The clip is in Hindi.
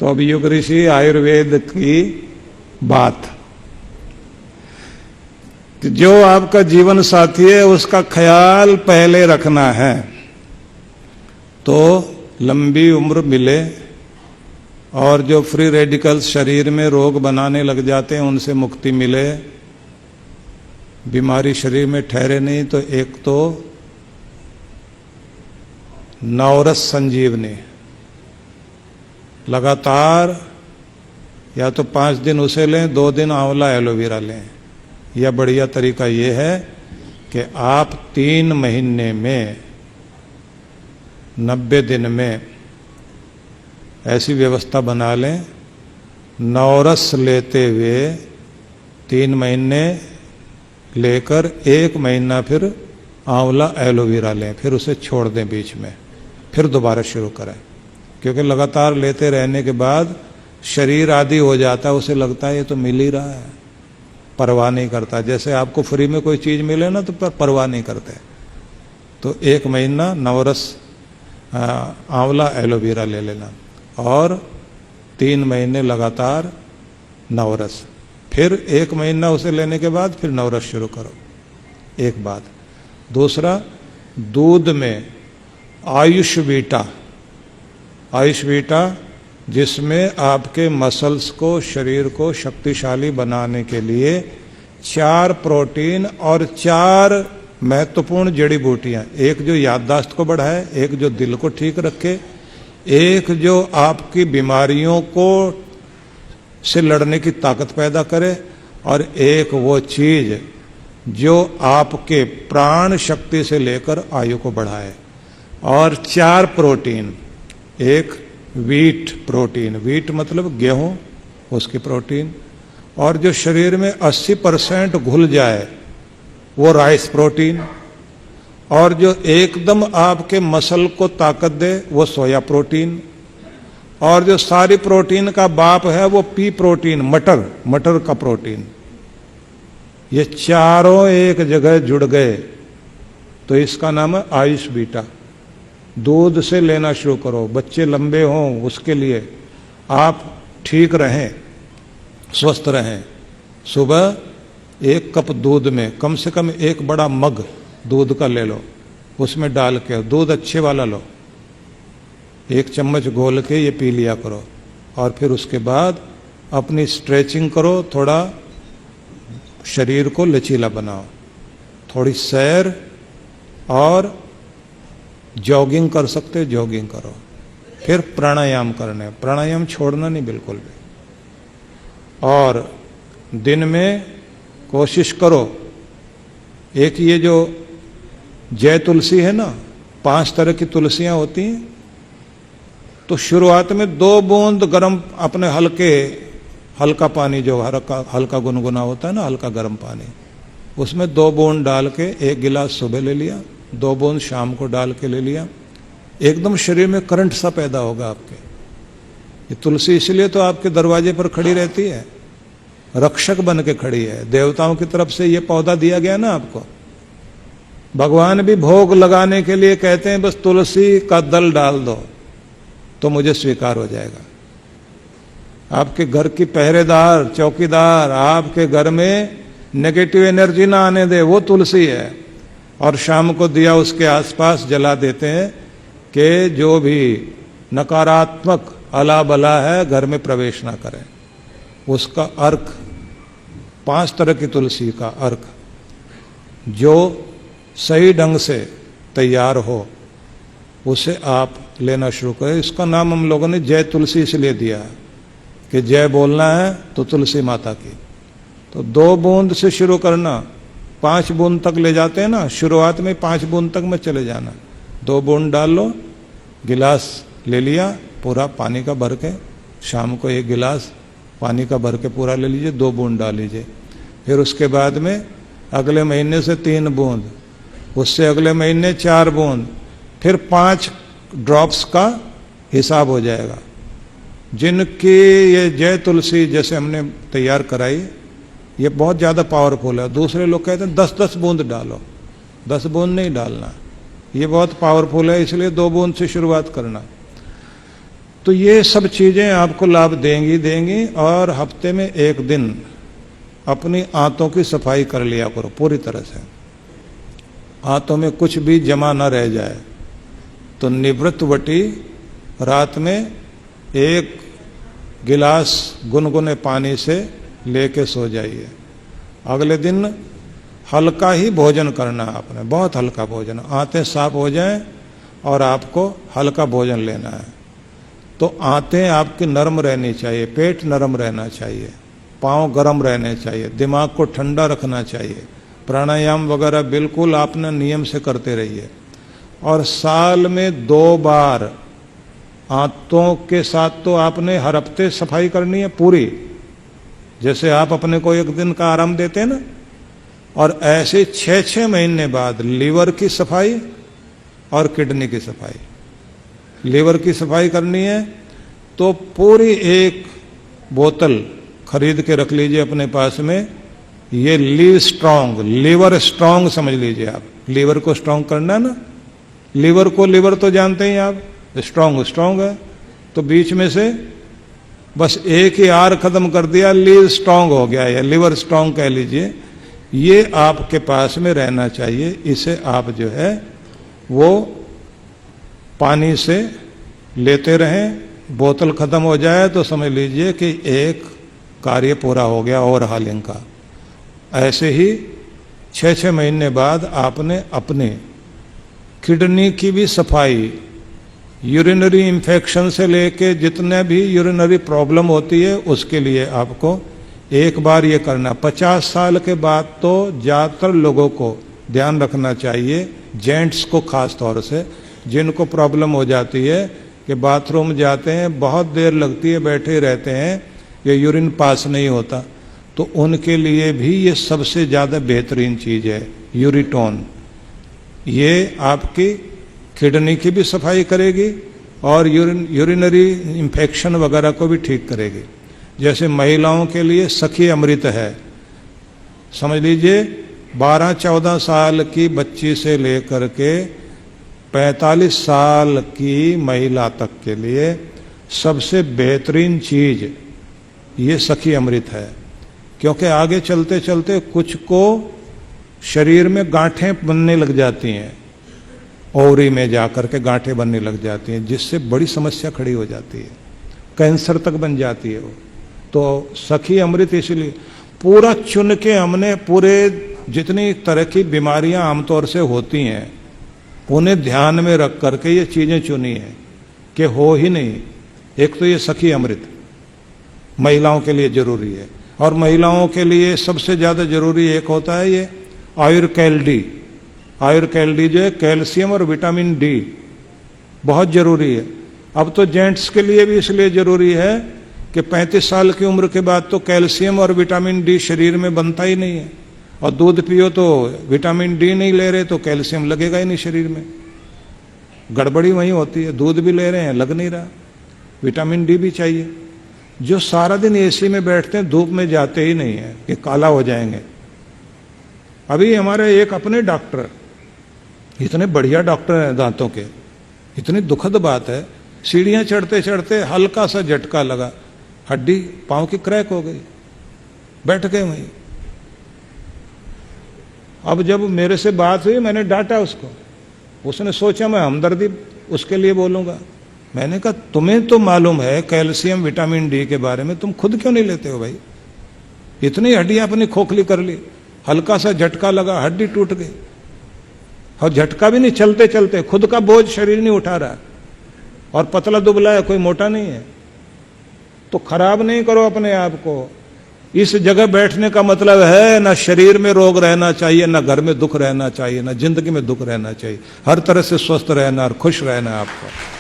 तो अब युग ऋषि आयुर्वेद की बात कि जो आपका जीवन साथी है उसका ख्याल पहले रखना है तो लंबी उम्र मिले, और जो फ्री रेडिकल्स शरीर में रोग बनाने लग जाते हैं उनसे मुक्ति मिले, बीमारी शरीर में ठहरे नहीं। तो एक तो नवरस संजीवनी, लगातार या तो 5 दिन उसे लें, 2 दिन आंवला एलोवेरा लें, या बढ़िया तरीका ये है कि आप 3 महीने में 90 दिन में ऐसी व्यवस्था बना लें, नवरस लेते हुए 3 महीने लेकर 1 महीना फिर आंवला एलोवेरा लें, फिर उसे छोड़ दें बीच में, फिर दोबारा शुरू करें। क्योंकि लगातार लेते रहने के बाद शरीर आदी हो जाता है, उसे लगता है ये तो मिल ही रहा है, परवाह नहीं करता। जैसे आपको फ्री में कोई चीज़ मिले ना तो परवाह नहीं करते। तो 1 महीना नवरस आंवला एलोवेरा ले लेना और 3 महीने लगातार नवरस, फिर 1 महीना उसे लेने के बाद फिर नवरस शुरू करो। एक बात। दूसरा, दूध में आयुष वीटा, आयुष वीटा जिसमें आपके मसल्स को, शरीर को शक्तिशाली बनाने के लिए 4 प्रोटीन और 4 महत्वपूर्ण जड़ी बूटियां, एक जो याददाश्त को बढ़ाए, एक जो दिल को ठीक रखे, एक जो आपकी बीमारियों को से लड़ने की ताकत पैदा करे, और एक वो चीज जो आपके प्राण शक्ति से लेकर आयु को बढ़ाए। और 4 प्रोटीन, एक वीट प्रोटीन, वीट मतलब गेहूं, उसकी प्रोटीन, और जो शरीर में 80% घुल जाए वो राइस प्रोटीन, और जो एकदम आपके मसल को ताकत दे वो सोया प्रोटीन, और जो सारी प्रोटीन का बाप है वो पी प्रोटीन, मटर, मटर का प्रोटीन। ये चारों एक जगह जुड़ गए तो इसका नाम है आयुष बीटा। दूध से लेना शुरू करो, बच्चे लंबे हों उसके लिए, आप ठीक रहें, स्वस्थ रहें। सुबह 1 कप दूध में कम से कम 1 बड़ा मग दूध का ले लो, उसमें डाल के, दूध अच्छे वाला लो, 1 चम्मच घोल के ये पी लिया करो। और फिर उसके बाद अपनी स्ट्रेचिंग करो, थोड़ा शरीर को लचीला बनाओ, थोड़ी सैर और जॉगिंग कर सकते, जॉगिंग करो। फिर प्राणायाम करने, प्राणायाम छोड़ना नहीं बिल्कुल भी। और दिन में कोशिश करो, एक ये जो जय तुलसी है ना, 5 तरह की तुलसियां होती हैं, तो शुरुआत में 2 बूंद गर्म अपने हल्का पानी, जो हल्का गुनगुना होता है ना, हल्का गर्म पानी, उसमें 2 बूंद डाल के 1 गिलास सुबह ले लिया, 2 बूंद शाम को डाल के ले लिया। एकदम शरीर में करंट सा पैदा होगा आपके। ये तुलसी इसलिए तो आपके दरवाजे पर खड़ी रहती है, रक्षक बन के खड़ी है। देवताओं की तरफ से ये पौधा दिया गया ना आपको। भगवान भी भोग लगाने के लिए कहते हैं बस तुलसी का दल डाल दो तो मुझे स्वीकार हो जाएगा। आपके घर की पहरेदार, चौकीदार, आपके घर में नेगेटिव एनर्जी ना आने दे, वो तुलसी है। और शाम को दिया उसके आसपास जला देते हैं कि जो भी नकारात्मक अला बला है घर में प्रवेश ना करें। उसका अर्क, 5 तरह की तुलसी का अर्क जो सही ढंग से तैयार हो उसे आप लेना शुरू करें। इसका नाम हम लोगों ने जय तुलसी इसलिए दिया है कि जय बोलना है तो तुलसी माता की। तो 2 बूंद से शुरू करना, 5 बूंद तक ले जाते हैं ना, शुरुआत में 5 बूंद तक में चले जाना। 2 बूंद डाल लो, गिलास ले लिया पूरा पानी का भर के, शाम को 1 गिलास पानी का भर के पूरा ले लीजिए, 2 बूंद डाल लीजिए। फिर उसके बाद में अगले महीने से 3 बूंद, उससे अगले महीने 4 बूंद, फिर 5 ड्रॉप्स का हिसाब हो जाएगा। जिनकी ये जय तुलसी जैसे हमने तैयार कराई, ये बहुत ज़्यादा पावरफुल है। दूसरे लोग कहते हैं 10-10 बूंद डालो, 10 बूंद नहीं डालना, ये बहुत पावरफुल है, इसलिए 2 बूंद से शुरुआत करना। तो ये सब चीजें आपको लाभ देंगी। और हफ्ते में एक दिन अपनी आंतों की सफाई कर लिया करो पूरी तरह से, आंतों में कुछ भी जमा न रह जाए। तो निवृत्त वटी रात में 1 गिलास गुनगुने पानी से लेके सो जाइए। अगले दिन हल्का ही भोजन करना आपने, बहुत हल्का भोजन, आंतें साफ हो जाएं और आपको हल्का भोजन लेना है। तो आंतें आपकी नरम रहनी चाहिए, पेट नरम रहना चाहिए, पांव गर्म रहने चाहिए, दिमाग को ठंडा रखना चाहिए। प्राणायाम वगैरह बिल्कुल आपने नियम से करते रहिए। और साल में 2 बार आंतों के साथ तो आपने हर हफ्ते सफाई करनी है पूरी, जैसे आप अपने को 1 दिन का आराम देते हैं ना। और ऐसे 6-6 महीने बाद लीवर की सफाई और किडनी की सफाई। लीवर की सफाई करनी है तो पूरी 1 बोतल खरीद के रख लीजिए अपने पास में। ये लीव स्ट्रांग, लीवर स्ट्रांग समझ लीजिए आप। लीवर को स्ट्रांग करना ना, लीवर को, लीवर तो जानते ही आप, स्ट्रांग है। तो बीच में से बस एक ही आर खत्म कर दिया, लीव स्ट्रांग हो गया, या लीवर स्ट्रांग कह लीजिए। ये आपके पास में रहना चाहिए। इसे आप जो है वो पानी से लेते रहें। बोतल खत्म हो जाए तो समझ लीजिए कि एक कार्य पूरा हो गया ओवरहालिंग का। ऐसे ही 6-6 महीने बाद आपने अपने किडनी की भी सफाई, यूरिनरी इन्फेक्शन से लेके जितने भी यूरिनरी प्रॉब्लम होती है उसके लिए आपको एक बार ये करना। 50 साल के बाद तो ज़्यादातर लोगों को ध्यान रखना चाहिए, जेंट्स को खास तौर से, जिनको प्रॉब्लम हो जाती है कि बाथरूम जाते हैं, बहुत देर लगती है, बैठे रहते हैं, ये यूरिन पास नहीं होता, तो उनके लिए भी ये सबसे ज़्यादा बेहतरीन चीज़ है यूरिटोन। ये आपकी किडनी की भी सफाई करेगी और यूरिनरी इन्फेक्शन वगैरह को भी ठीक करेगी। जैसे महिलाओं के लिए सखी अमृत है, समझ लीजिए 12-14 साल की बच्ची से लेकर के 45 साल की महिला तक के लिए सबसे बेहतरीन चीज ये सखी अमृत है। क्योंकि आगे चलते चलते कुछ को शरीर में गांठें बनने लग जाती हैं, ओवरी में जाकर के गांठें बनने लग जाती हैं, जिससे बड़ी समस्या खड़ी हो जाती है, कैंसर तक बन जाती है वो। तो सखी अमृत इसलिए पूरा चुन के हमने पूरे जितनी तरह की बीमारियां आमतौर से होती हैं उन्हें ध्यान में रख करके ये चीजें चुनी है कि हो ही नहीं। एक तो ये सखी अमृत महिलाओं के लिए जरूरी है, और महिलाओं के लिए सबसे ज्यादा जरूरी एक होता है ये आयुर्कैलडी। आयुर्कैलडी जो है कैल्शियम और विटामिन डी बहुत जरूरी है। अब तो जेंट्स के लिए भी इसलिए जरूरी है कि 35 साल की उम्र के बाद तो कैल्शियम और विटामिन डी शरीर में बनता ही नहीं है, और दूध पियो तो विटामिन डी नहीं ले रहे तो कैल्शियम लगेगा ही नहीं शरीर में। गड़बड़ी वहीं होती है, दूध भी ले रहे हैं लग नहीं रहा, विटामिन डी भी चाहिए। जो सारा दिन एसी में बैठते हैं, धूप में जाते ही नहीं है कि काला हो जाएंगे। अभी हमारे एक अपने डॉक्टर, इतने बढ़िया डॉक्टर हैं दांतों के, इतनी दुखद बात है, सीढ़ियां चढ़ते चढ़ते हल्का सा झटका लगा, हड्डी पांव की क्रैक हो गई, बैठ गए वहीं। अब जब मेरे से बात हुई मैंने डांटा उसको, उसने सोचा मैं हमदर्दी उसके लिए बोलूंगा। मैंने कहा तुम्हें तो मालूम है कैल्शियम विटामिन डी के बारे में, तुम खुद क्यों नहीं लेते हो भाई? इतनी हड्डियां अपनी खोखली कर ली, हल्का सा झटका लगा हड्डी टूट गई, और झटका भी नहीं, चलते चलते खुद का बोझ शरीर नहीं उठा रहा, और पतला दुबला है, कोई मोटा नहीं है। तो खराब नहीं करो अपने आप को। इस जगह बैठने का मतलब है ना शरीर में रोग रहना चाहिए, ना घर में दुख रहना चाहिए, ना जिंदगी में दुख रहना चाहिए। हर तरह से स्वस्थ रहना और खुश रहना आपको।